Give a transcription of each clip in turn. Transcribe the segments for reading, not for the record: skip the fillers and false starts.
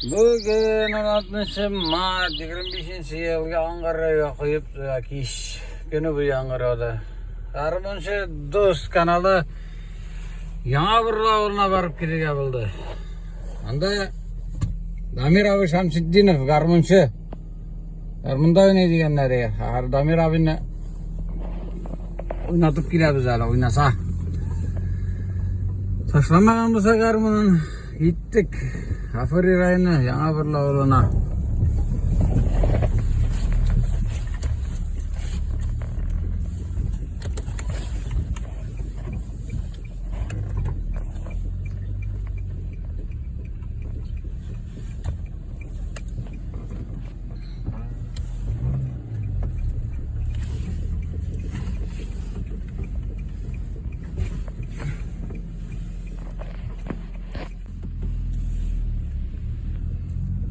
Bugün 16 Mart 25 yılga Ankara'ya koyup iş günü bu Ankara'da. Harmonşu Dost kanalı yana bir lavuluna barıp kirege buldu. Anda Damir abi Şamsiddinov garmonşu. Garmonda oynaydiganlar har Damir abini oynatıp kilebuz hala oynasa. Taşlamagan bolsa garmonun gittik. Afari rayını yana bir lavuluna.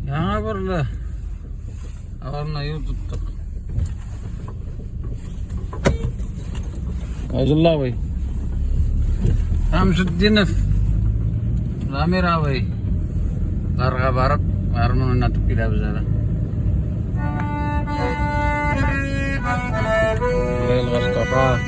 Yana birli avarına yol tuttuk. Azullah bey. Şamsiddinov Damir abi larga barıp garmon oynatıp kilebuz hala. Leyl Mustafa.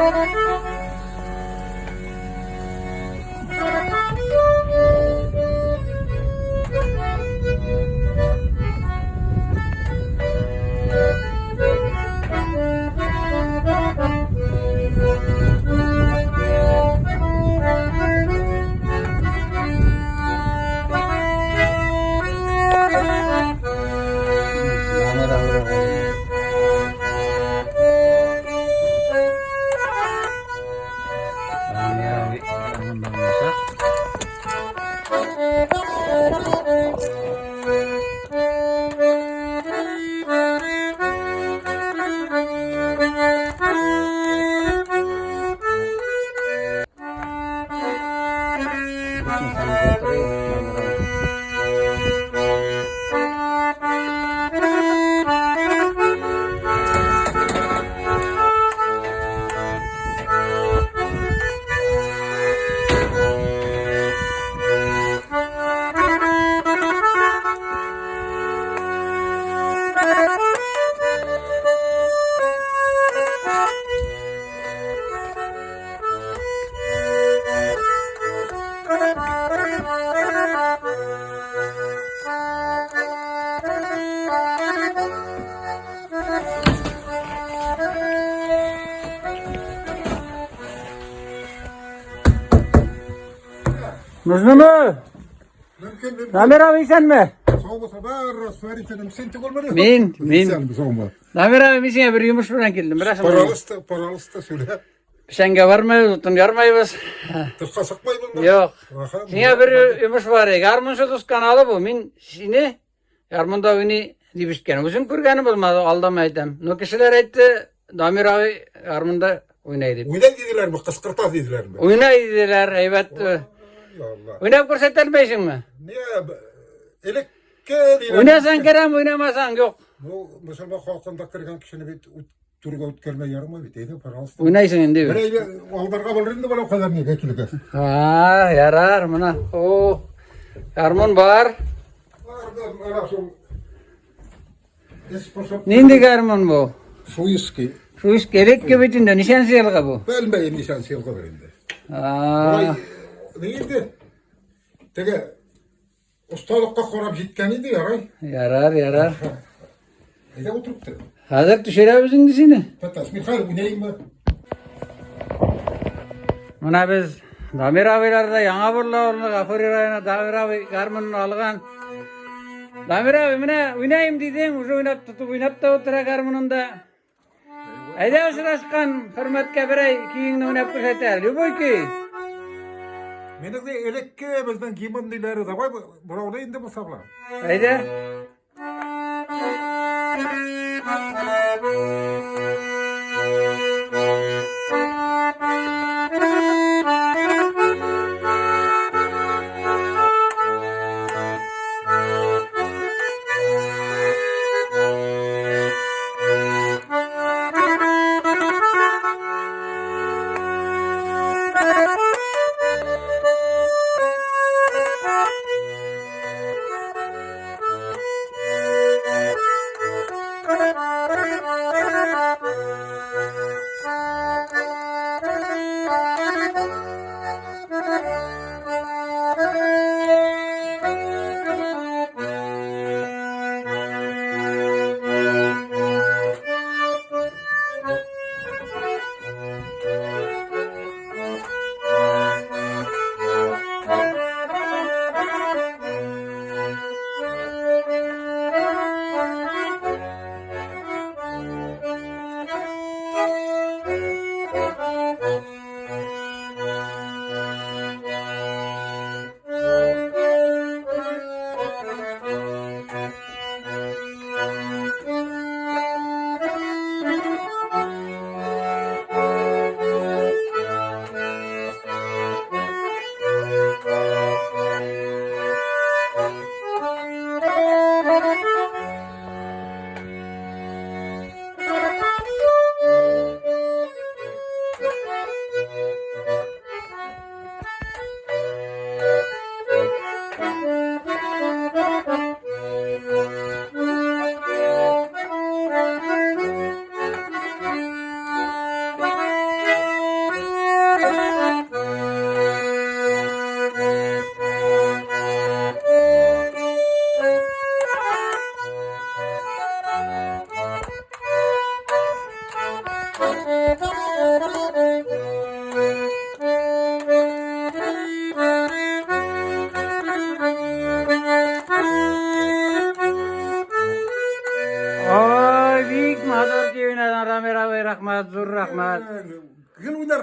Rame Ravi. Rame Ravi. Ramon Musa. Muzlu mu? Mümkün. Rame Ravi sen mi? Soğuk sabah rasfari senin sen tıkıl mı? Min. Sen bir soğuk mu? Rame Ravi misin bir yumuş buradan geldim. Biraz Paralısta söyle. Senge var mı? Tutun yarmayız. Tıkka sıkmayı bunlar. Yok. Sine bir yumuş var. Yarmun Sotus kanalı bu. Min sine yarmun da oyunu dibişken. Uzun kurganı bulmadı. Aldamaydım. No kişiler etti. Rame Ravi yarmunda oynaydı. Uydan dediler mi? Kıskırtaz dediler mi? Oynaydılar. Evet. Ya Allah. Oynayıp görsetelmeysin mi? Niye? Elekke dediler. Oynasan kerem oynamasan yok. Bu Müslüman halkında kırgan kişini bir turga utkelme yarım bir teyze paralısta. Oynaysın indi. Böyle albarga bulurdu bana o kadar niye geçilir. Ha yarar mına. O yarmun var. Nindi yarmun bu? Su iski. Şu iş gerek gibi içinde nişansiyel bu. Belmeyin lisansiyel kadarında. Ha. Neydi? Tege ustalıkka korap jitkeni de yaray. Yarar. Ede oturuptu. Hazır düşüremizin dizini. Tatas bir hayır bu neyim mi? Mına biz Damir abilarda yana burla orna Gafuri rayına Damir abi garmını algan. Damir abi mına oynayayım dedin, ucu oynap tutup oynap da otura garmınında. Ayda uçraşkan hürmetke birey kiyinini oynap kırseter. Lüboy ki. Mene de elekke bizden giymem dileri da var. Buravda indi bu sabla. Ayda.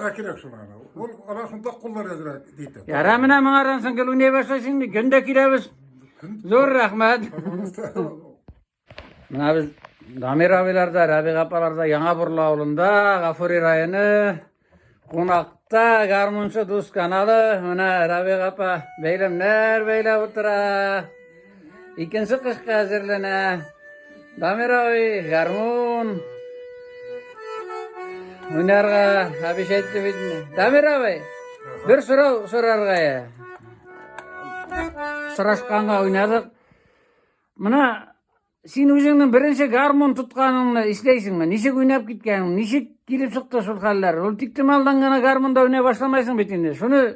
Bana kirek şuna. Ol arasında kullar ezra deydi. Yaramına mağaransın gel oynaya başlasın. Gönde kiremiz. Zor rahmet. Mına biz Damir abilarda, Rabi kapalarda, Yangaburlu avlunda, Gafuri rayını, Konakta, Garmunçu Duz kanalı, mına Rabi kapa, beylemler beyle otura. İkinci kışka hazırlana. Damir abi, Garmun. Oynarga, abi şeytti bitme. Damir abi, bir soru sorarga ya. Sıraşkanға oynadık. Mına sen özüңнің birinci гармон tutkanыңla isteysinmi? Nişik oynap gitkenin, nişik kilip çıktı şul hallar. Ol tiktimaldan gana гармонда oynay başlamaysın bitinde. Şunu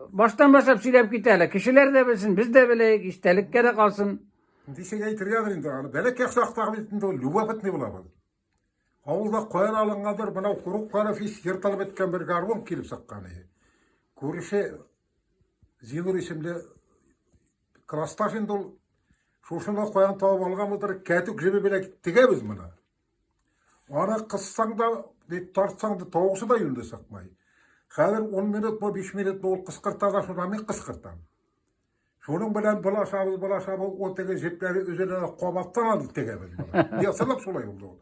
baştan başlap söylep giteli. Kişiler de bilsin, biz de bileyik, istelikке de kalsın. Dişe aytırgadır indi. Belek yaksaqtaq bitinde o lübapet ne bulamadı. Avulda koyan alıngadır, bana kuruk kana fiş yırtalып etken bir garmon kilip saqqanı. Көріше Зинур isimli Krastafin dol şuşuna koyan tavap alğamıdır, kәтік жібі білек тігеміз мұны. Оны қыссаң да, тартсаң да, тоғысы да үйінде сақмай. Қазір 10 минут bu 5 minut ол қысқыртаға шuna мен қысқыртам. Şunun bilen bulaşabız, o tege jepleri üzerine qobattan aldı tegemiz мұны. Десалап солай oldu.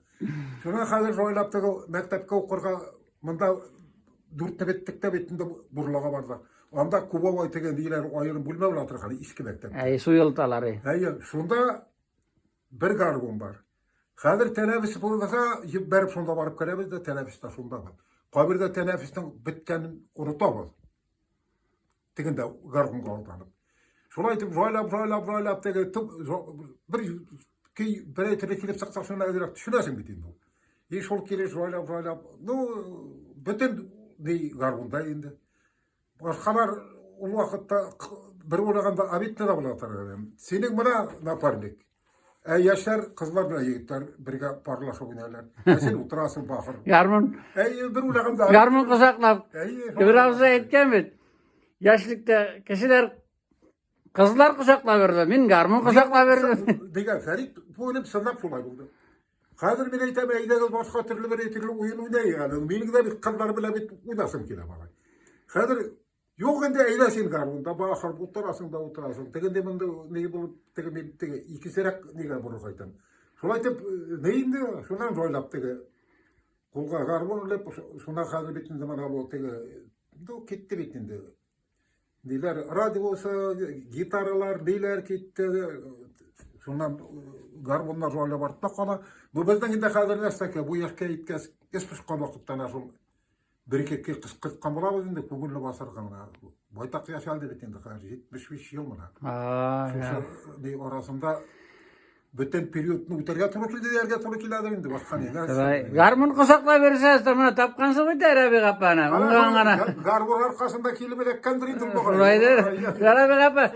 Şuna қазір жойлап tege mektepke okurga, mında dürtne bettikte betinde burlağa barda. Onda Kubovay tegen diýiler ayırın bulma ulatır hali iski mektep. Suyultalary. Şunda bir gargon var. Hazır teneffüs bolsa ýyp berip şunda barıp kerebez de teneffüs de şunda var. Kabirde teneffüsden bitkenini unutamaız. Teginde gargon galdanyp. Şolay aýtyp roýlap tege bir etere kilip saksak şuna öderek düşünäsiň bitindi. Şol kelir roýlap. No bütün gargonda indi. Başkalar o vakitte bir olağanda abitle de bulatar. Senin buna naparnik. Yaşlar kızlar bile yigitler birge parlaşıp oynarlar. Sen oturasın bakır. Garmun. Bir olağanda Garmun kusaklap. Biraz etken bit. Yaşlıkta kişiler kızlar kusakla verdi. Min garmun kusakla verdi. Diga Ferit bu öyle bir sınıf solay buldu. Hazır bir eytem eydeniz başka türlü bir etirli oyun oynayın. Benim de bir kızlar bile bir oynasın ki bana. Hazır yok ende eylesin garmunda, bakır oturasın. Tegende bunda neyi bulup, tege iki serak nega buru kaytan. Şolay aytıp, neyindi? Şundan roylap tege. Kolga garmon olep, şuna hazır bitinde bana bu tege, do kitti bitinde. Diler, radyosa, gitaralar, diler kitti. Şundan garmonlar roylap artma kala. Bu bizden indi hazır nestek, bu yaşka itkes, espüşkan vakıttan asıl. Bir-iki kıskırtkan bulabız indi, kugullu basarkan. Boytak yaşaldı bitindi, 75 yıl mına. Orasında bütün periyodunu uterge turu kildi, erge turu kildi indi. Garmun kusakla verirseniz de buna tapkansı mı der abi kapana? Garmun arkasında kilimi lekkendir indi. Şulaydır, abi kapa.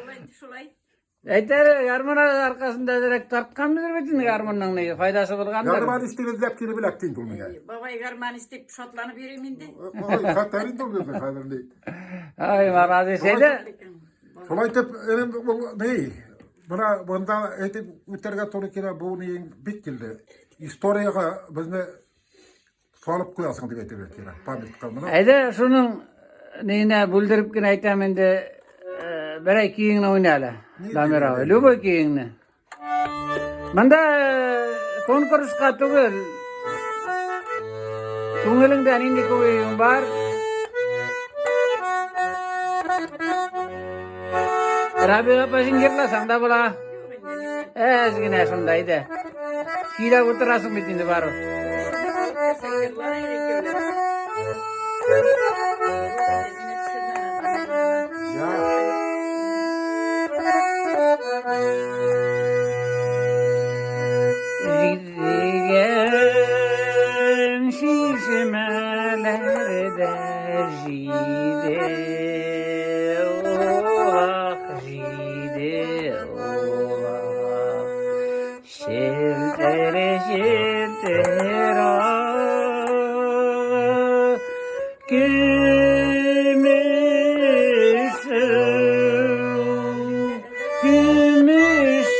Eyter, garmun arkasında direkt tartkan mıdır bütün garmundan neyi? Faydası bulgandır. Garman istiniz dep kilimi lektin durmuyor. Babay garman istip şotlanıp yürüyüm indi. Katerin durmuyor kadar değil. Ay marazi şeyde. Şolay tep, ney? Bunda etip üterge tonu kira bu neyin bitkildi. Historiyaga bizne salıp koyasın diye etip kira. Pamit kalmına. Eyde şunun neyine buldurup ki aytam de bere kiyinle oynayala. Damir abi, lubo kiyinle. Manda konkurska tugul. Tungulingdan indi koyuyum bar. Rabi apa singgirlah sangda bola. Segini sundaydı. Kira oturasın bitindi baru. Zigen şişmelerde jide oğak jide oğak şeltere şeltere gümüş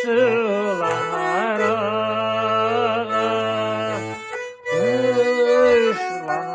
sulara kuşlar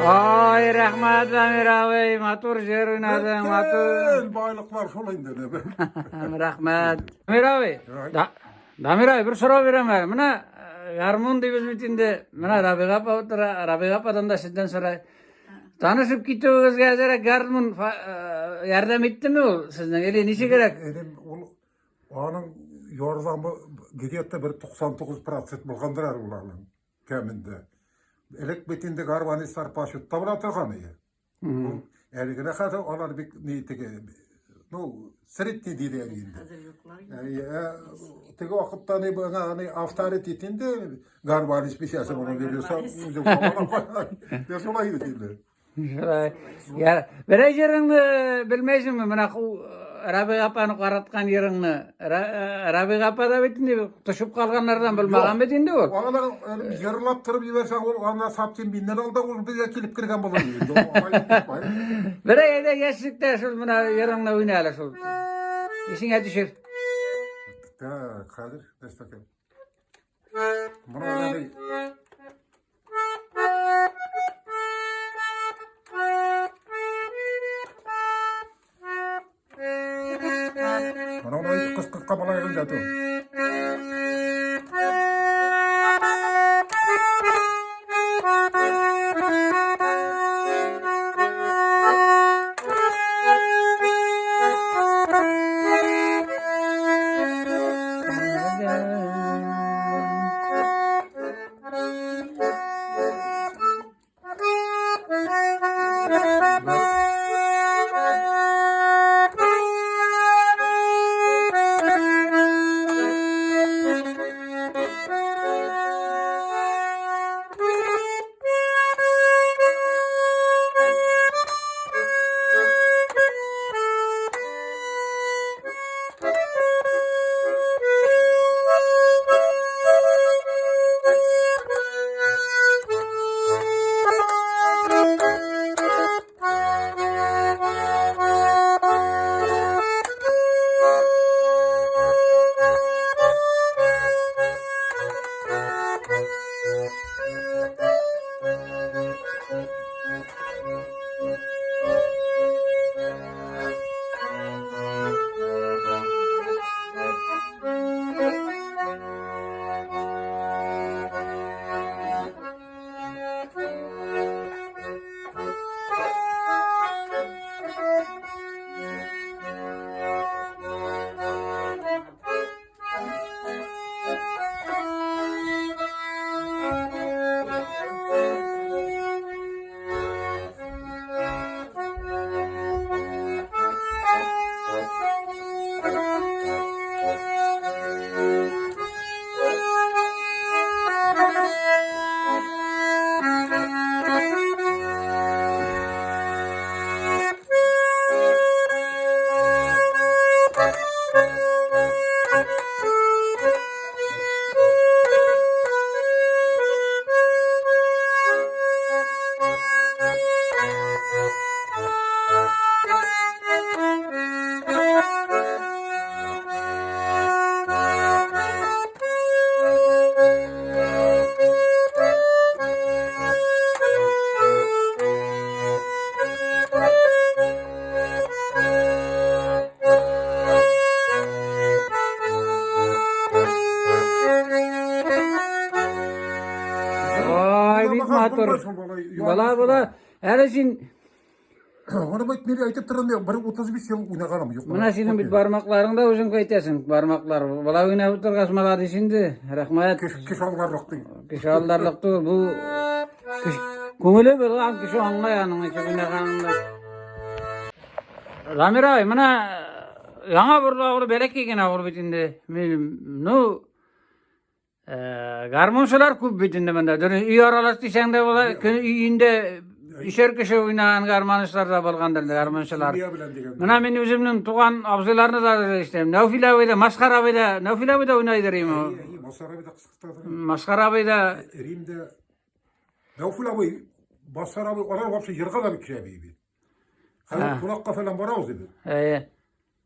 Ay rahmat Damir abi, matur şiir oynadın, matur. El baylıklar şolayın dedi. Rahmat. Damir abi, Damir abi bir soru veremem. Mına garmon dibiz bitinde, mına Rabi Kapa'dan da sizden sonra tanışıp gittiğiniz gezere garmon yardım etti mi o sizden? Eli nişi gerek? Elim onun yordamı gidiyette bir 99% bulgandır ulanın keminde. Elek bitinde garvanistlar paşut tabla tırganı. Ergine kadar onlar bir niyetike no seret ne dedi erginde. Tege vakitta ne bana hani aftaret etinde garvanist bir şeyse onu veriyorsa uzun falan koyar. Ya solayı dedi. Ya vereceğini bilmeysin mi? Mına Rabi Kapa'nı qaratkan yerini. Rabi Kapa'da bitinde tuşup kalganlardan bilmağan bitinde o. Ona yarılap tırıp yiversen ona saptın binden al da onu da kelip kirgen bulur. Vereye de geçtikte şul mına yerini oynayalım şul. İşine düşür. Ya Kadir destek et. Buna öyle bana öyle kıs kıs kabalayın da tu. matur. Bala her için Onu bak nereye aytıp durun diyor. Bari 35 yıl oynaganım yok. Mına senin bit barmaklarında uzun kaytasın. Barmaklar. Bala oynayıp oturgas maladı şimdi. Rahmat. Kış algarlık değil. Kış aldarlıktı bu. Köngülü bilgan kişi anlayanın içi oynaganında. Ramir abi yana burla oğlu belek kegen ağır bitinde. No Garmonçular köp bitinde mende. Döne üy aralas diýsеň de bola, üýünde işer kişi oynayan garmonçular da bolgandyr, garmonçular. Kimya bilen degen. Mına men özümniň tugan abzylaryny da işledim. Nafil abiýde, Maskar abiýde, Nafil abiýde oýnaýdyr ýa. Masar abi de kısıktadır. Maskar abiýde Erimde Navful abi, Basar abi, olar vapşı yırga da bir kirebi. Hayır, kulakka falan var ağız dedi.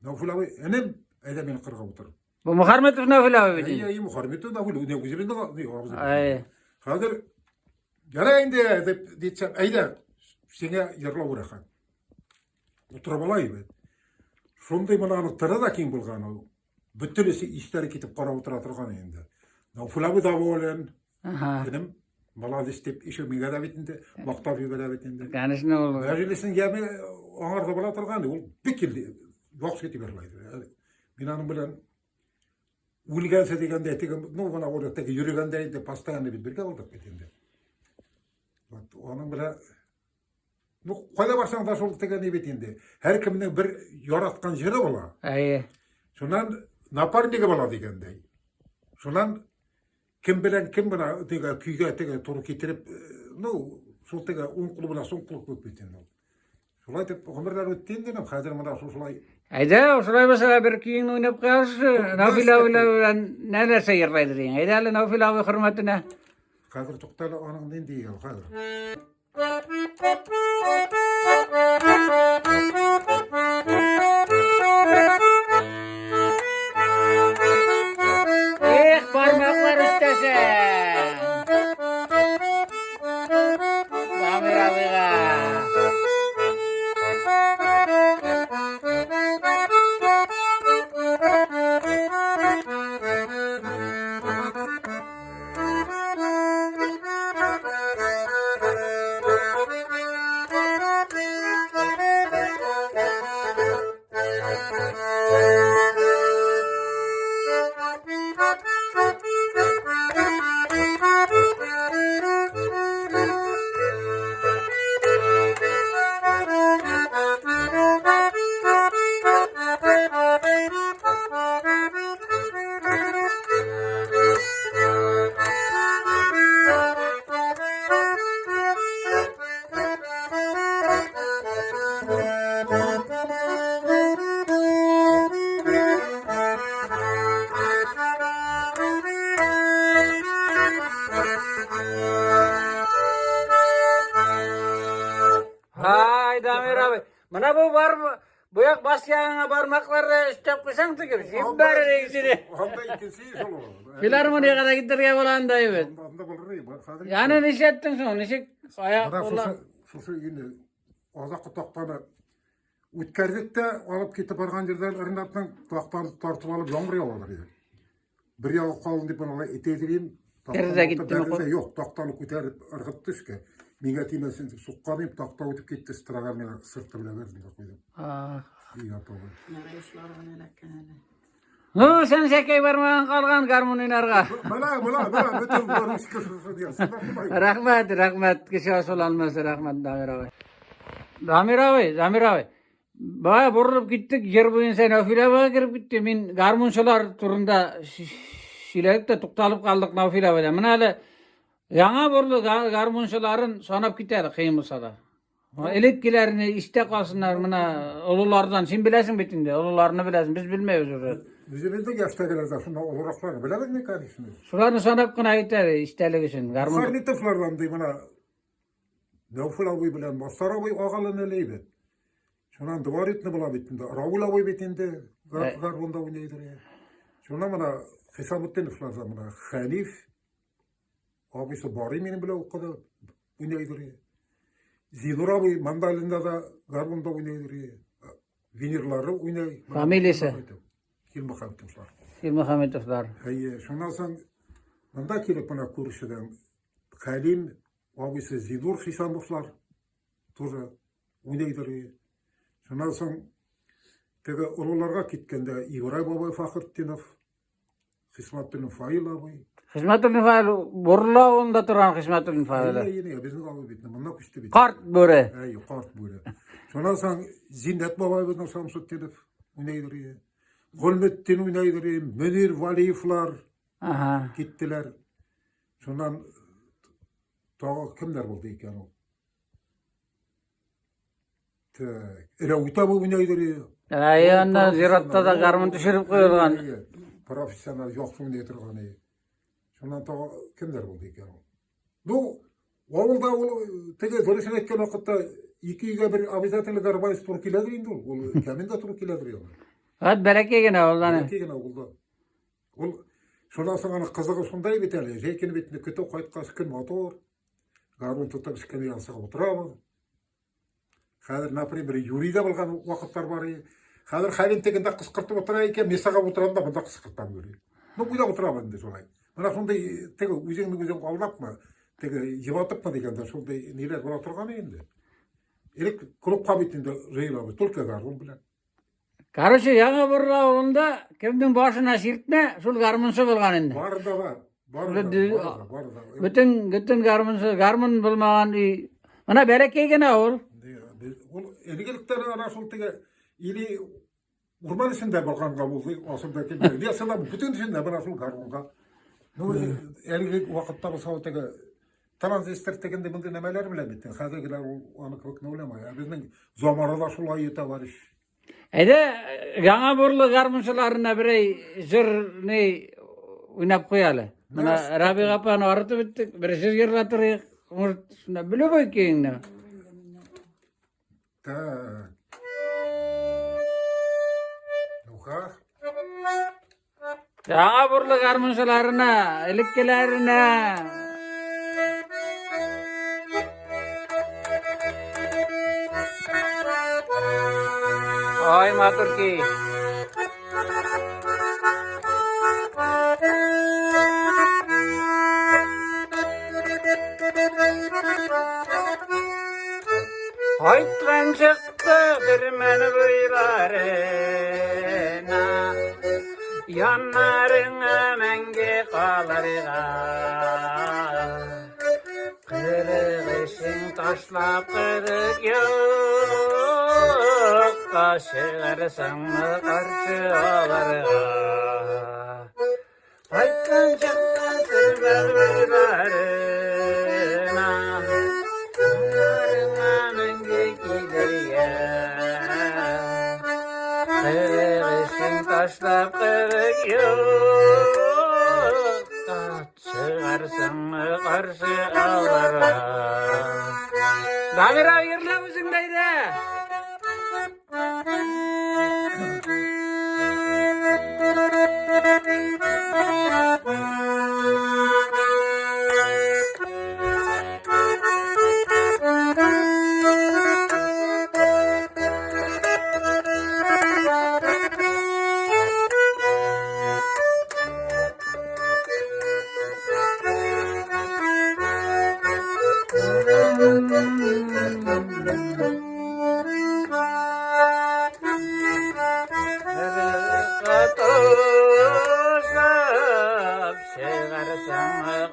Navful abi, enem edemin kırga oturur. Bu Muharmetov Nafil abi İyi idi. iyi muharmetu Navful, ne güzelinde ağız dedi. Ay. Hazır, yara indi diyeceğim, eyde, sene yırla uğrakan. Oturup olayım ben. Şonday bana anıttara da kim bulgan o. Bütün işleri kitip kara oturatırgan endi. Navful abi da bolen, benim malades dep işe miga da bitinde, maktab yuga da bitinde. Yani ne oldu? Meclisin gemi oňarda bola turgany, ol pikildi. Wagt ketip berleýdi. Binanyň bilen ulgänse degende, no bana orada yürügende de pastaýany birge boldup bitinde. Onuň bilen no goýa barsaň da şol degende bitinde. Her kimniň bir yaratgan jeri bola. Ay. Şondan naparnige bola degende. Şondan kim bilen kim bana tega küýge tega toru getirip no şol tega unkulu bilen soňkuluk bolup bitinde. Şolay dep ömürler ötdende häzir mana şolay. Ayda şolay mesela bir kiýin oýnap galýar, Nafil abi bilen näler seýirleýdir diýen. Ayda ala Nafil abi hürmetine. Häzir toktaly anyň den diýýär häzir. Parmaklar üstese. Damir abiga. Hay Damir abi. Mana bu var mı? Bu yak basyaňa barmakları istep koysaň tügüm. Şimdi bari içine. Onda ikisi şol. Filarmoniýa da giderge bolan da evet. Onda bolary. Häzir. Yani neşettin soň, neşek ayak Bana bolan. şu yine azakı toktana ütkärdik de alıp ketip bargan жерден ırnapdan toktan tartıp alıp ýomur ýawalar ýa. Bir ýaly kalın dip ona etedireyim. Terze gitti mi? Yok, toktanı köterip ırgıp düşke. Miňe timesin dip suqqanym tokta ötüp ketdi, stragar meni sırtı bilen berdim de koydum. İyi yapalım. Narayışlarına elekkene. No, sen şekey barmagan kalgan garmon oynarga. Bana bütün bunların sıkışırsa diýersin. Rahmet. Kişi asıl almasa rahmet Damir abi. Damir abi. Baya burulup gittik, yer boyun sen Nafil abiga girip gitti. Min garmonçular turunda şiledik de tuktalıp kaldık Nafil abiga. Mana hali yaňa burulu garmonçuların sonap giteli kıyım bolsa da. Eletkilerini iste kalsınlar mana ululardan. Sen bilesin bitinde, ulularyny bilesin, biz bilmeýiz. Bizimizde yaştakiler şunda olaraklar bilemek ne kardeşiniz? Şularny sonap gına giter istelik için. Garmon Karnitiflardan diýip mana Navful abi bilen Basar abi agalan eleydi. Şondan duvar etni bula bitinde. Raul abi bitinde garbonda oynaydyr. Şondan mana Hisamuddin iflaza mana Hanif abisi bari meni bilen okada oynaydyr. Zinur abi Mandalinda da garbonda oynaydyr. Vinirlary oynay. Familiýasy. Kim bakamtymlar. Hilmuhametovlar. Hey, şondan soň manda kelip bana kurşudan Halim abisi Zinur Hisamovlar тоже oynaydyr. Şondan soň tege ulularga kitkende İbrahim baba Fakhretdinov, Hismatullah Fail abi. Hizmetullah fail burla onda turan Hizmetullah fail. Yine bizim abi bitdi. Munda küçtü bitdi. Kart böre. Hey, kart böyle. Şondan soň Zinnet baba bizden Samsudinov oynaydyr. Golmettin oynaydyr. Münir Valiyevlar. Aha. Gittiler. Şundan toğa kimler oldu eken o? Ele uta bu oynaydır. Ayağında ziratta da karmın düşürüp koyulgan. Profesyonel yoksun diye turgany. Şundan toğa kimler oldu eken o? Bu Oğulda tege dönüşün etken vakıtta 2'ye 1 abizateli garbayız tur kiladır indi ol. Kemin de tur kiladır yani. Hadi bereke gene oğlan. Belki gene oğulda. Ol şuradan sonra kızığı sunday biteli. Jekini bitini kötü koytkas kın motor. Garun tutup sıkını yansa oturabı. Hadir napri bir yurida bulgan vakıtlar var. Hadir halin teginde kıskırtıp oturayken mesaga oturanda bunda kıskırtam görüyor. Ne bu da oturabı indi solay. Mana sonday tege üzerine aldapma. Tege yıvatıp mı degende sonday neler bana oturgan endi. Elek kulupqa bitinde reyla tulka garun bilen. Karışı yağa burla olunda kimden başına şirtme sul garmınsı bulgan indi. Var da var. Var da var da. Bütün garmın bulmagan mana bereke gene ol. Ol eligelikten ana sol tege ili urman içinde balkan kabuldu. Asımdaki ne aslında bütün içinde bana sol garunga. No eligelik vakitte bu tege transistor tegende bunday nemeler bilen bitti. Hazırgiler onu kök ne olama ya. Bizning zamarada şulay yeta var iş. Ede yağa burlu garmınçılarına birey jır ne oynap koyalı. Mana Rabi kapanı arıtı bittik. Bir jır yırlatırıq. Şuna bile boy keyinne. Tak. Nuka. Yağa burlu garmınçılarına, ilikkelerine. Ay matur ki. Haytlan çıktı bir meni buylarına. Yanlarına menge kalarına. Kırık işin taşlap kırık yok. Kaşırsın mı karşı ağlarına. Haytlan çıktı bir meni buylarına. Yanlarına menge gideriye. Kırışın taşlap kırık yok. Çıkarsın mı karşı ağlara. Damir abi yerle müzindeydi.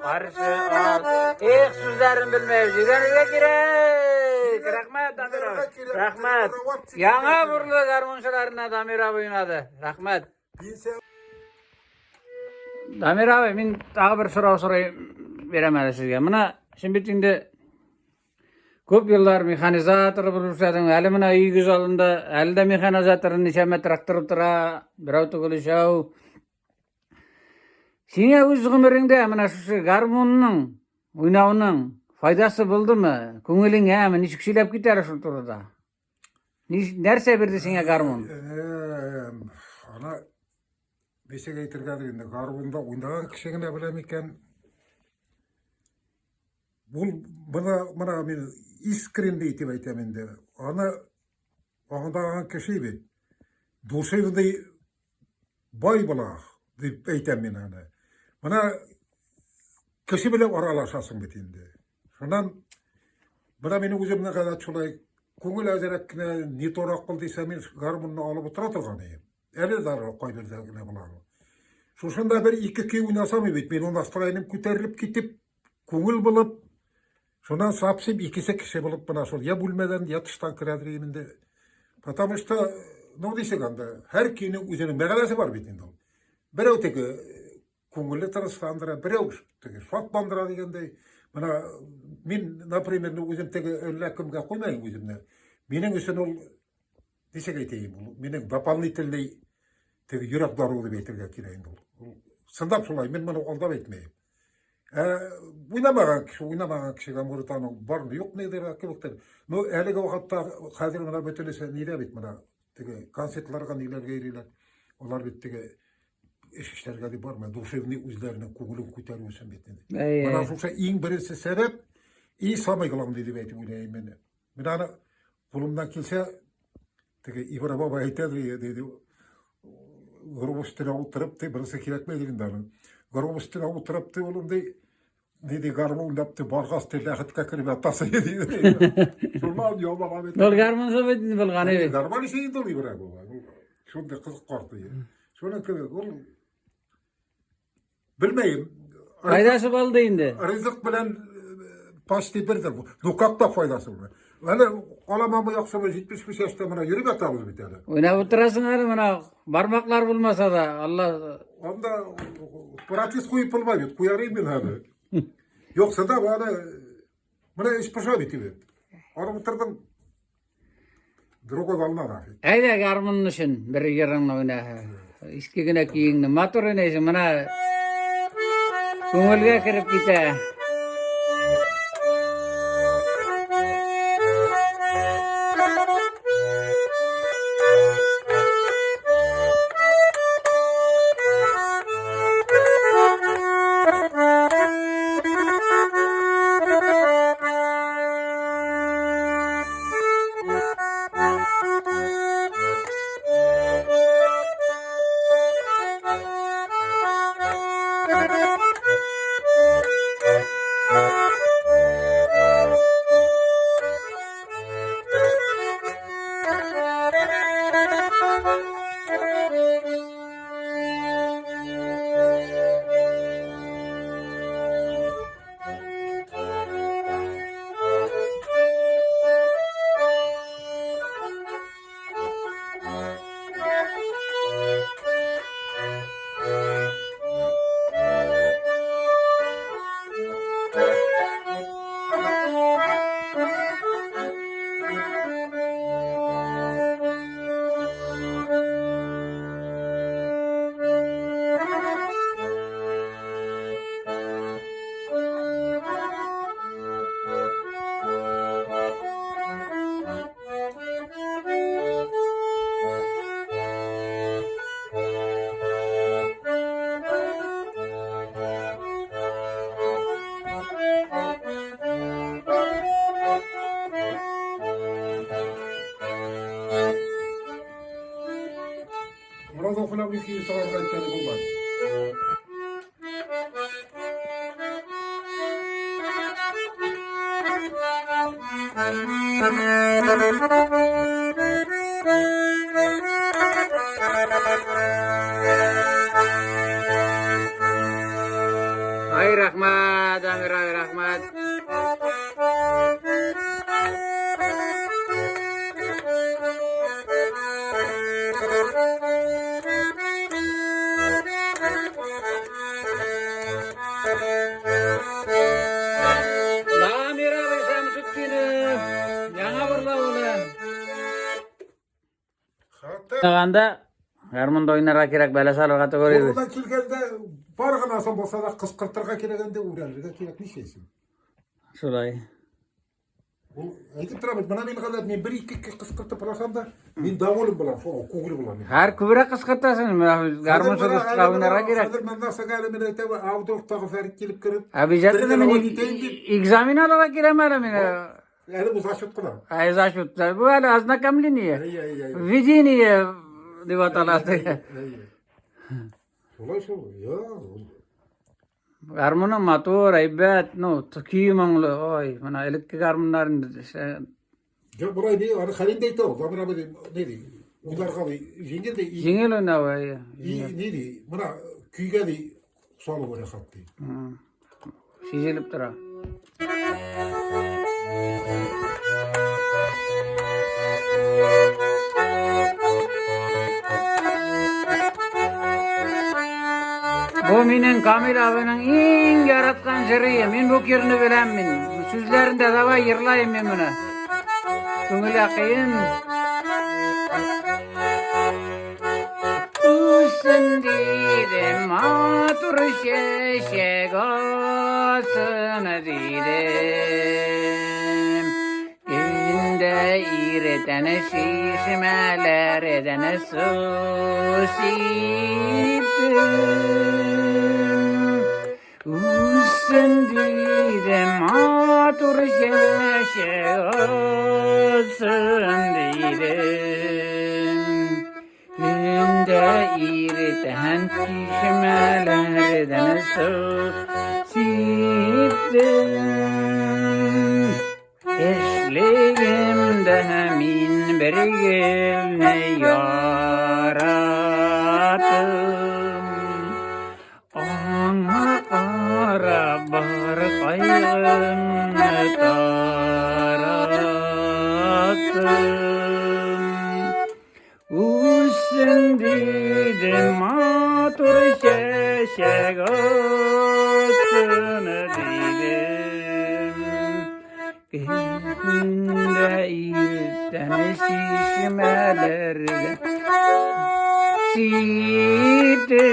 Karşı al. Sözlerim bilmez. Yüreğine gerek. Rahmet Damir abi. Rahmet. Yağa burlu garmınçılarına Damir abi oynadı. Rahmet. Damir abi, men daha bir soray beremeli sizge. Mına şimdi şimdi köp yıllar mexanizator bolup жатың. Әлі мына үй көз алдында, әлі де механизаторын нечеме трактор тұра, бірау түгілі шау. Сене өз ғұмырыңда мына шушы гармонның ойнауының пайдасы болды ма? Көңілің әмі нешік шилеп кетер шу тұрда? Нәрсе берді сене гармон? Ana besek aytırgadı indi. Garmonda oynagan kişigine bilem eken. Bul bana men искренне айтып айтам енді. Аны оңдаған кіші бет. Душевный бай бола деп айтам мен аны. Мына кіші біліп аралашасың бет енді. Шонан мына менің өзімнің ғана шулай көңіл әзірек кіне не торақ қыл десе мен гармонны алып отыра тұрған едім. Әлі зары қой бердігіне бұлағы. Шошында бір екі кей ойнасам бет. Мен оны астырайным көтеріліп кетіп көңіл болып Шонан сапсып икisi кіші болып мына сол я бөлмеден я тыштан кіредір емінде. Потому что, ну десек анда, әр күйінің өзінің мәғаласы бар бет енді. Біреу тегі көңілі тыныштандыра, біреу шаттандыра дегендей. Мына мен, например, өзім теге ләкімге қоймайын өзімне. Менің үшін ол, десек айтайын, бұл менің дополнительный теге жүрек даруы деп айтырға керейін бұл. Сындап солай, мен мұны алдап айтмайым. Ойнамаған кішіге Мұританың барын жоқ недер әкеліктер. Но әлігі уақытта қазір мұна бөтелесе неде бет мұна теге концертларға нелерге ерелер. Олар бет теге ішкіштерге де бармай, душевный өздерінің көңілін көтеру үшін бетінде. Мұна жоқса ең бірінші себеп, и самай қылам дейді бәйтіп ойлайын мені. Мен аны қолымдан келсе, теге Ибра баба айтады дейді, ғұрбыстыра отырыпты, бірісі керек ме дегенде аны. Ғұрбыстыра отырыпты олымдай, dedi garmon yaptı bargas lehit kakırı ve tası dedi. Şundan yollar abi. Ol garmon sohbetini bilgani. Garmon şeyi dolu bırak baba. Şunda kızık kartı ya. Şuna köy ol. Bilmeyim. Faydası bol deyindi. Rızık bilen pasti birdir bu. Dukakta faydası var. Yani alamamı yoksa 75 yaşta bana yürüp yatamız bir tane. Oynap oturasın hadi bana barmaklar bulmasa da Allah. Onda pratis koyup bulmayı koyarım ben abi. Yoksa da bana iş paşa bitiyor. Onu bitirdim. Droga dalına rahat. Ayda garmonun için bir yarınla oyna. İski güne kiyingni motor oynayısın bana. Көңілге kirip gite. Burada okunan bir şey sana kayıtları bulmaz. Ay rahmat, Amir ay rahmat. Amir abi Şamsuddin'im. Yana burla ulan. Anda garmonda oynarga kerak bala salib kategoriya. Oradan kelgende bargın asan bolsa da kıskırtırga kelegende uğrarlıga kerek ne şeysin? Şolay. Aytib turaman, mana men kadar men bir iki kıskırtıp alasam da men davolim bilan, ko'ngil bilan. Har ko'proq qisqartasan. Garmon surishga oynarga kerak. Hozir men nasıl galim men aytaman, avdurukdagi Farid kelib kirib. Обязательно men ekzamen olarak kiraman men. Yani bu zaşut kılar. Ay zashut. Bu hali ознакомление. Ey. Введение deb ataladi. Şolay ya. Garmonun motor, aybat, no, kiyimangli, oy, mana elektrik garmonlarin Ya burayı ne? Hani Halil de ito. Zaten abi ne di? Ular kalı. Jengel de iyi. jengel oynay. İyi ne di? Mana kuyga de solu böyle sattı. Sezilib tura. Bu Eminin Kamil abinin en yaratkan jiri. Men bu yerini bilenmin. Sözlerinde dava yırlayım men bunu. Köngül yakayın. Üstündeydem matur şeşek olsun dedim. Günde iretene şişmeler edene susiptim. Üstündeydem matur şeşek olsun dedim. Günde iriten kişimelerden susiptim. Eşliğimde min bir gülne yarattım. Ona ara bar kaygımı tarattım. Üstündeydem matur şeşek olsun dedim. Günde irten şişmelerden siptim.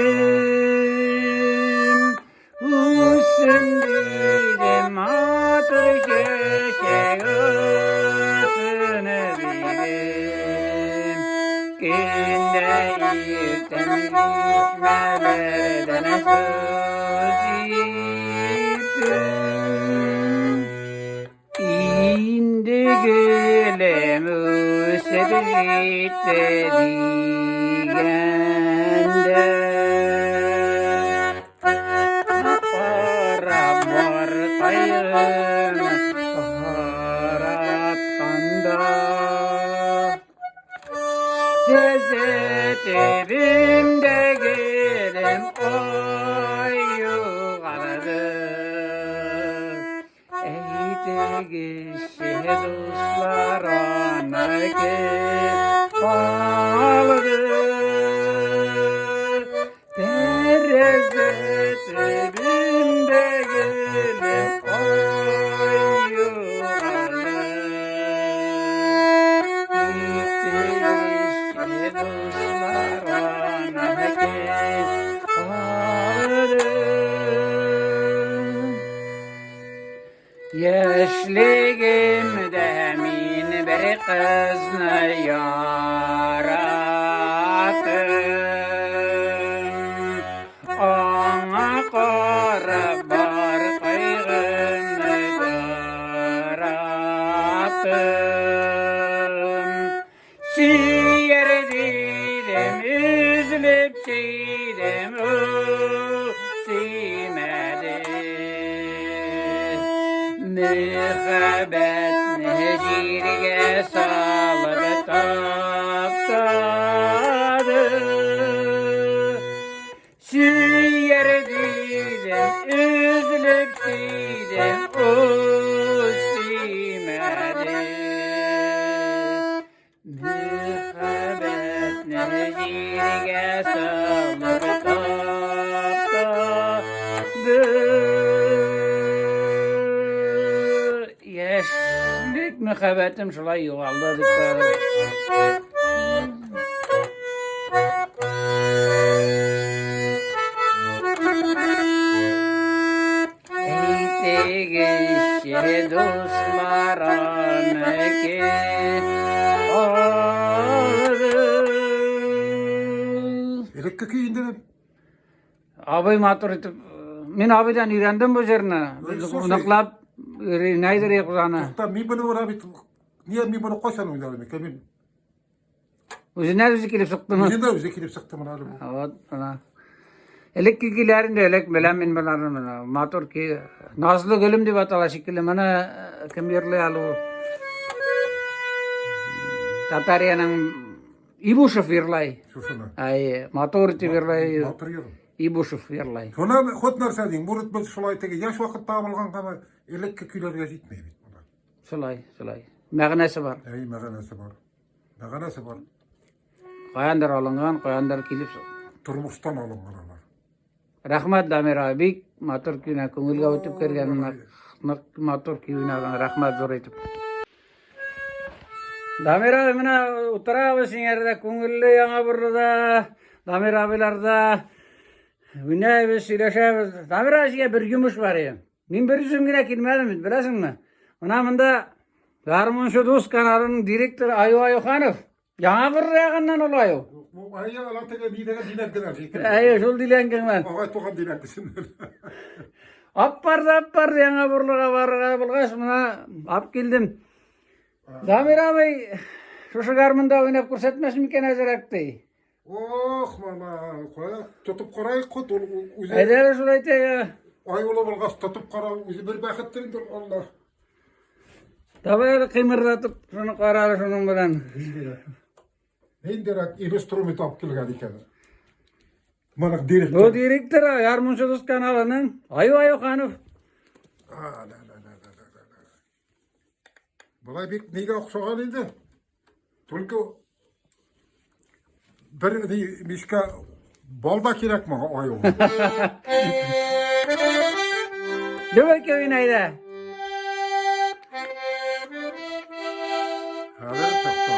Üstündeydem matur şeşek olsun dedim. Günde irten şişmelerden susiptim. İndi gülüm üsebirlikte digende. Para var kayın haratkanda. Tezet evimde gülüm oyu kanadı. Eydegi dostlar anaki aldı. Terezet evimde gülüm oyu kanadı. Eydegi dostlar anaki aldı. Yaşlığımda min bir kızını yarattım. Ona karab bar kaygımı tarattım. Süyer dedim, üzülüp çiğdem, mühabbet necirge salıp taptadı. Süyer dedim, üzülüp çiğdem, o simedi. Mühabbet necirge salıp taptadı. Yaşlık mühabbetim şulay yuvaldı dikkat. Eydegi şe dostlar anaki aldı. Elekke köyünde de Abay matur etip, men abaydan öğrendim bu жерine. Unaklap neydir yakuzana. hatta mi bunu var abi. Niye mi bunu koşan oynadım ki? Ben Üzüne düzü kilip sıktım. bizim de özel kilip sıktım abi. Evet, ana. Elek kikilerin de elek bilen min bilen mana. Matur ki nazlı gülüm diye batala şekilde mana kim yerli alu. Tatariyanın ibu şoförlay. Şuna. Ay matur ti verlay. Hatırlıyorum. İbu şoförlay. Şuna hot narsa deyin. Bu rütbe şulay tege yaş vakit tabılgan kama elekke köylerge gitmeydi. Sulay. Mağnası var. Ey mağanası var. Mağanası var. Kayandır alıngan, kayandır kilip. Turmuştan alıngan onlar. Rahmat Damir abi. Bik matır küne köngülge ötüp kergen matır küne rahmat zor etip. Damir abi mina utara abi singerde köngüllü yana burada. Damir abilarda. Üne biz sileşemiz. Damir abi bir gümüş var ya. Min bir yüzümgine kilmedim bilesin mi? Ona mında Garmunşu Dost kanalının direktörü Ayu Ayuhanov. Yana bir rağından olayı. Bu ayya alatega didega dinak kadar. Ayo şol dilengen ben. Ağay tokan dinak kısın. Appardı yana burluğa varığa bulgaç buna ap geldim. Damir abi şu garmında oynap ko'rsatmas miken azarakta. Oh mama koya tutup qarayık kut o'zi Aylar şol ayta ya. ay ola bulgas tutup qara o'zi bir baxttir Allah. Tabii kıymırdatıp şunu qarar şunun bilen. Henderak instrument alıp kelgen ekan. Mana direktör. O direktörü Garmunşu Dost kanalının Ayu Ayuhanov. La. Bulay bek nega oqşagan endi? Только bir mishka balda kerak manga ayo. Demek ki oynaydı. Hadi to'xta.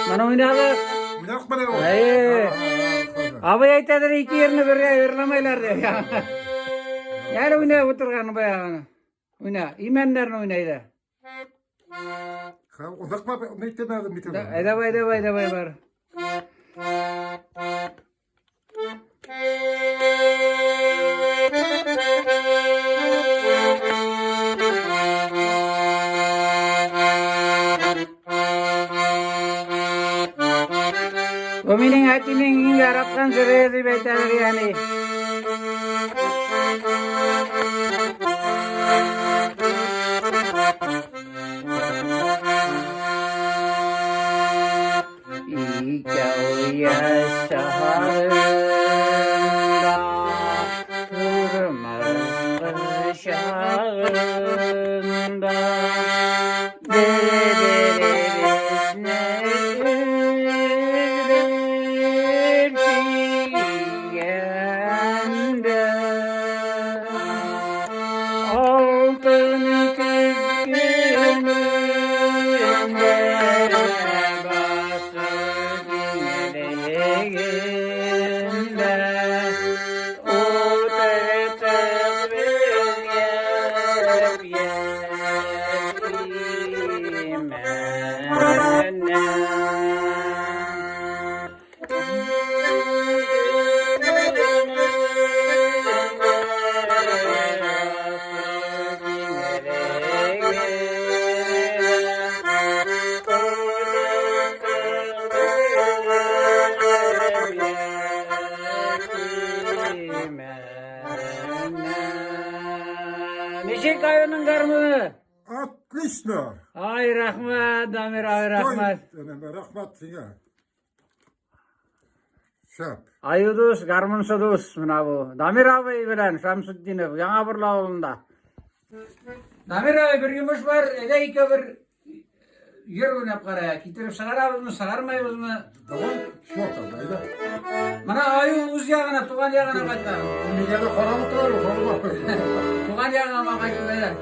Mana oynadı. Bunak mana o? Ay. Abi aytadır iki yerini birge ayırlamaylar diyor ya. Yani oynayıp oturgan bayağını. Oyna. İmenlerini oynaydı. Ha, undaqma neytemedim bitem. Ayda bay var. O mening atinin yaratgan sırrı deb aytadir yani. İkau yaşarında durmaz ışığında dereriz ne üzülür altın küskününde bası dinlerinde o tertep Neşe kayının garmını. Отлично. Ay rahmat Damir abi rahmat. Rahmat size. Şap. Ayudus Garmunşu Dost mına bu. Damir abi bilen Şamsuddinov Yana Burla avlunda. Damir abi bir gümüş var. Ede iki bir yer oynap qaraya. Kitirip sağarabız mı sağarmayız mı? Tamam. Şu ortada. Mana ayu uz yağına tuğan yağına qaytar. Nega da qarab o'tiradi, qarab o'tiradi. Tuğan yağına qaytar.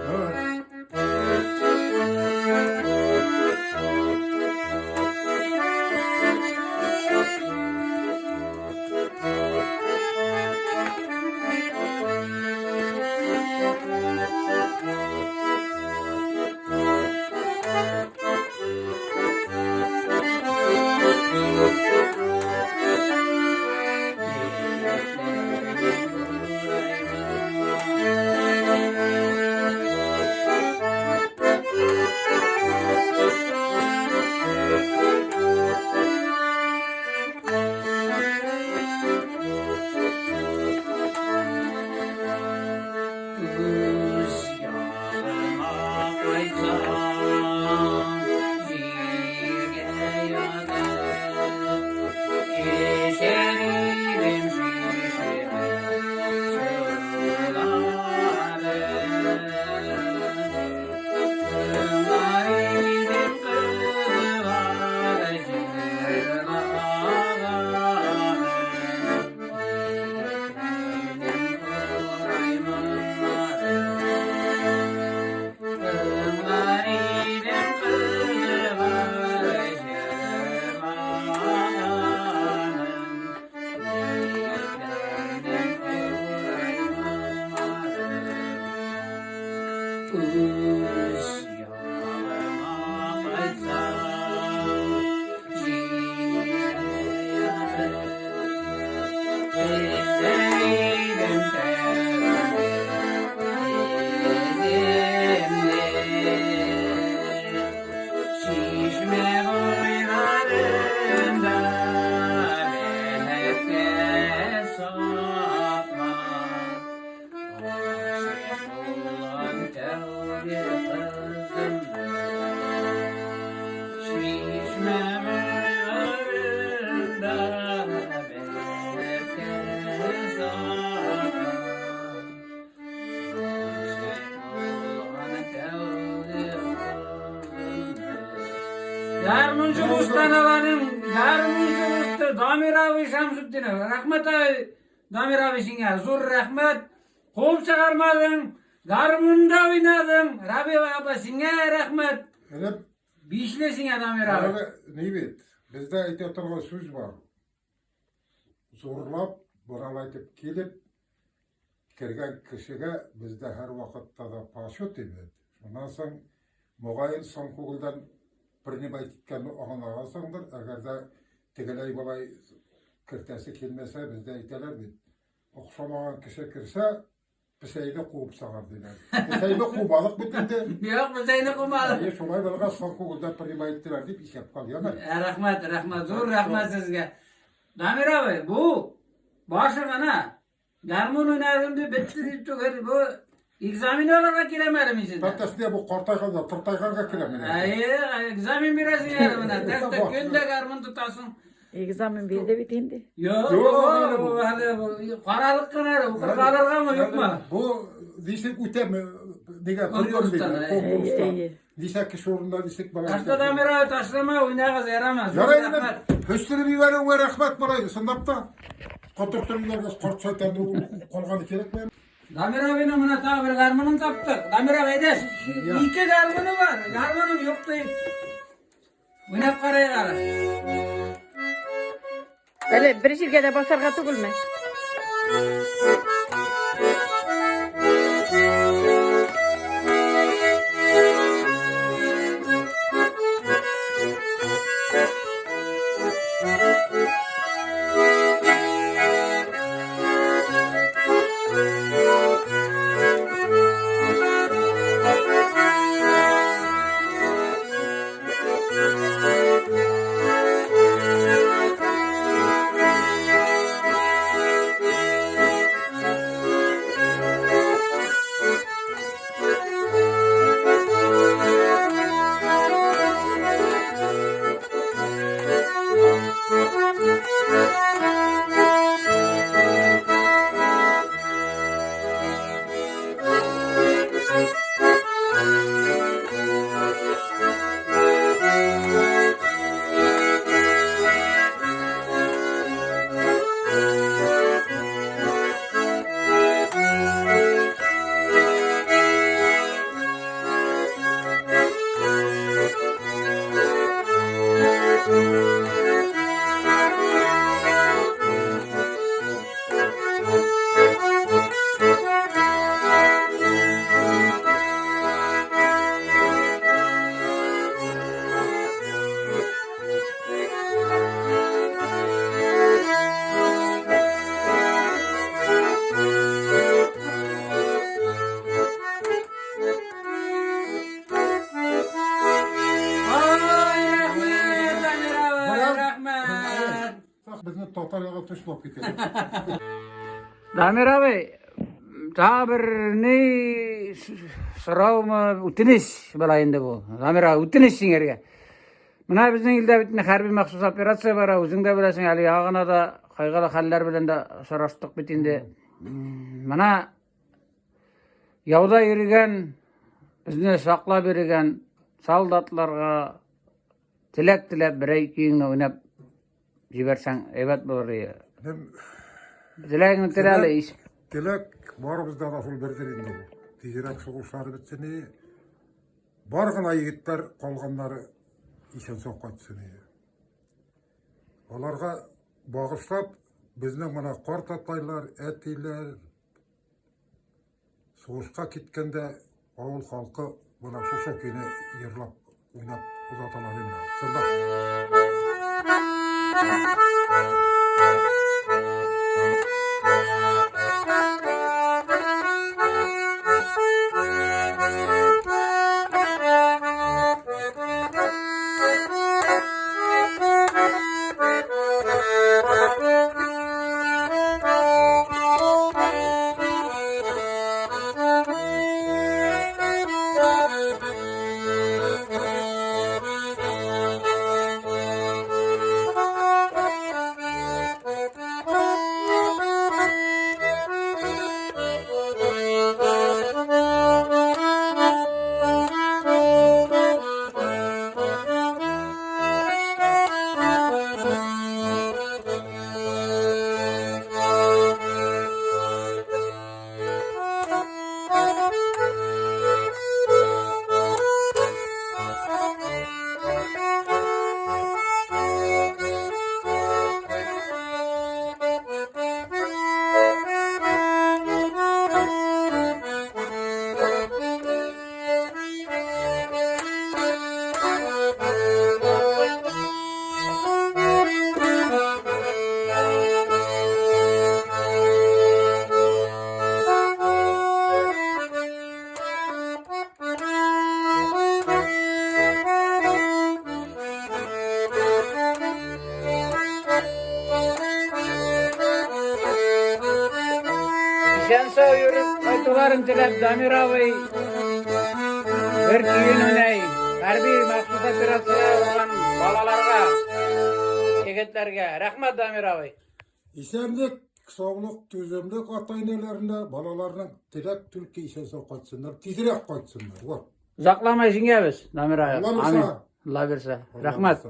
Üz yollarıma kaysam, Sevdim şişme boylarında melekte saklan. Aşık olan tevbe kızım, şişme boylarında melekte saklan. Yarmuncu Mustanalar'ın Yarmuncu Musta Damir abi Şamsuddin'e rahmet abi Damir abi şine zor rahmet kol çıkarmadın Garmunda oynadın Rabi abi şine rahmet Hele Bişlesin ya Damir abi. ne bit? Bizde aytayotgan söz var. Zorlap, buralaytip kelip, kirgen kişiге bizde her vakitte da paşot edildi. Ondan soň moğayın son kuguldan birini baytitken oğana alsandır, eğer de tigilay balay kirtesi kelmese bizde ayteler bit. Okşamagan kişi kirse, piseyli kuup sagar diler. Piseyli kuubalık bitindi. Yok bu seni kumalı. Şolay balga son kuguldan birini baytittiler deyip iş yapkal yaman. Rahmet zor rahmet sizge. Damir abi bu başına Garmun oynadığımda bitti deyip tüketir bu egzamin olarak giremedim içinde. Tatlısıya bu kortaykan'da, tırtaykan'ga kiremine. Egzamin biraz yerim buna. Derste günde garmun tutasın. Egzamin bir de bitindi. Yok hadi bu karalık kınar. Bu karalık mı yok mu? Bu disek üte mi? Nega Konkurstan, kuryon dedi. iyi. Konkurstan. Disek ki sorunda disek bana. Taşta Damir abi taşlama oynayacağız yaramaz. Yarayın höstürü bir verin ve rahmet bulaydı. Sındapta. Kontukturumlarga kortçaytandı kolganı kerekmi? Damir abinin buna ta bir garmunun taptık. Damir abi edes. İki garmunu var. Garmunum yok deyip. Oynap karaya kara. Öyle bir şirkete basarga tugulma. Bizni totaryaga tushib ketadi. Damir abi ta bir ne sorav mı ütiniş balayında bu. Damir abi ütiniş singerge. Mına bizning ilde bitne harbiy maxsus operatsiya var. Özüň de bilesin ali yağına da kaygılı haller bilen de soraştık bitinde. Mına yavda yürügen bizne sakla berigen soldatlarga tilek birey kiyini oynap jibersen evet bolur ya. Dileğini tirale iş. Dilek barımızda da ful berdir indi bu. Tezirek soğuşları bitsini, bargına yigitler kolganları işen soqatsın. Olarga bağışlap, bizning mana kort ataylar, etiler, soğuşka kitkende Oğul halkı buna şu şekilde yırlap, oynap uzatalar emine. Sında. Şen sağ yürüp aytıların tilep Damir abi bir tüyün oynayın. Harbi maksus operatsiya olan balalarga, yigitlerge. Rahmat Damir abi. İsemlik, soğluk, tüzümlük ataynelerinde balalarının tilek Türkiye işe kaçsınlar, tizirek kaçsınlar. Var. Uzaklamay jingemiz Damir abi. Allah Amin. bersa. Allah bersa. Rahmat.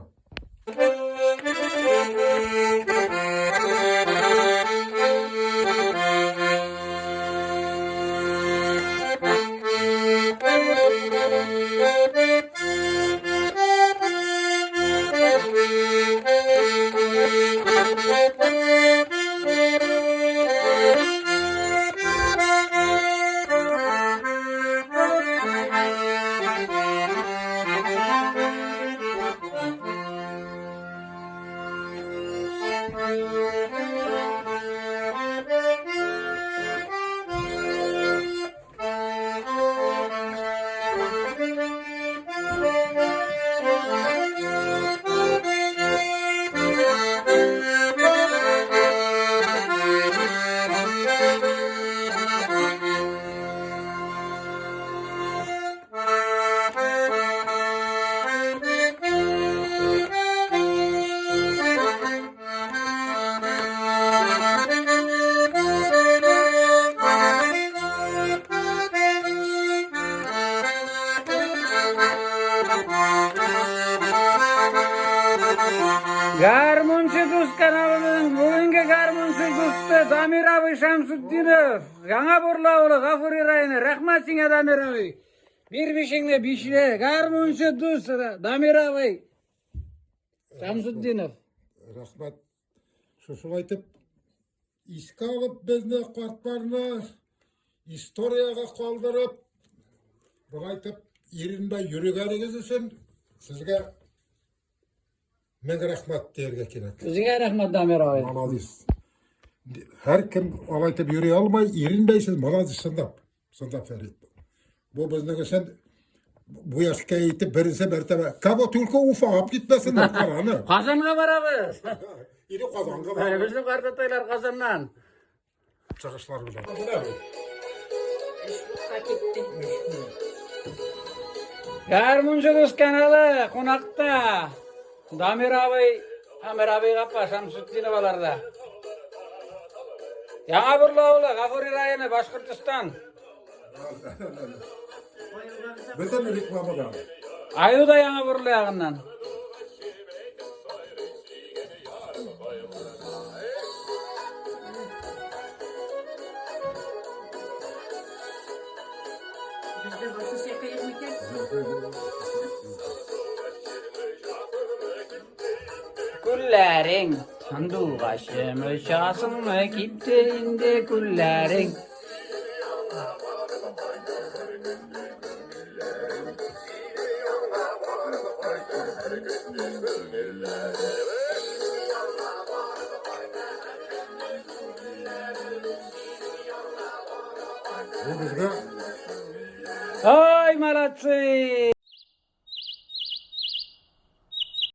Garmunçu Dost kanalının bugünkü Garmunçu Dost'u Damir abi Şamsuddinov. Yana Burlaoğlu Gafuri rayını. Rahmat sine Damir abi. Bir bişinle bişle. Garmunçu Dost Damir abi Şamsuddinov. Rahmet. Şusul aytıp, iska alıp bizne kartlarını istoriyaga kaldırıp, bu aytıp, yerinde yürügeniz için sizge men rahmet derge gerek. Sizge rahmat Damir abi. Malazis. Her kim alaytıp yürüye almay, yerindeysiz malazis sındap. Sındap Ferit. Bu bizne sen bu yaşka eğitip birinse mertebe. Kabo Türk'ü ufağıp gitmesin. Karanı. Kazanga barabız. İri kazanga Yani var. bizim kartataylar kazandan. Çıkışlar bile. Garmunçu Dost kanalı konakta. Damir abi kappa Şamsuddinovalarda. Yana Burlaoğlu Gafuri rayını Başkırtıstan. Bütün ilik mamada. Ayı da Yana Burlaoğlu'ndan. Bizde başı şaka yapmayken Kullerin sandu başımı şasımı gitti indi kullerin. Bu bizge Ay malatsy!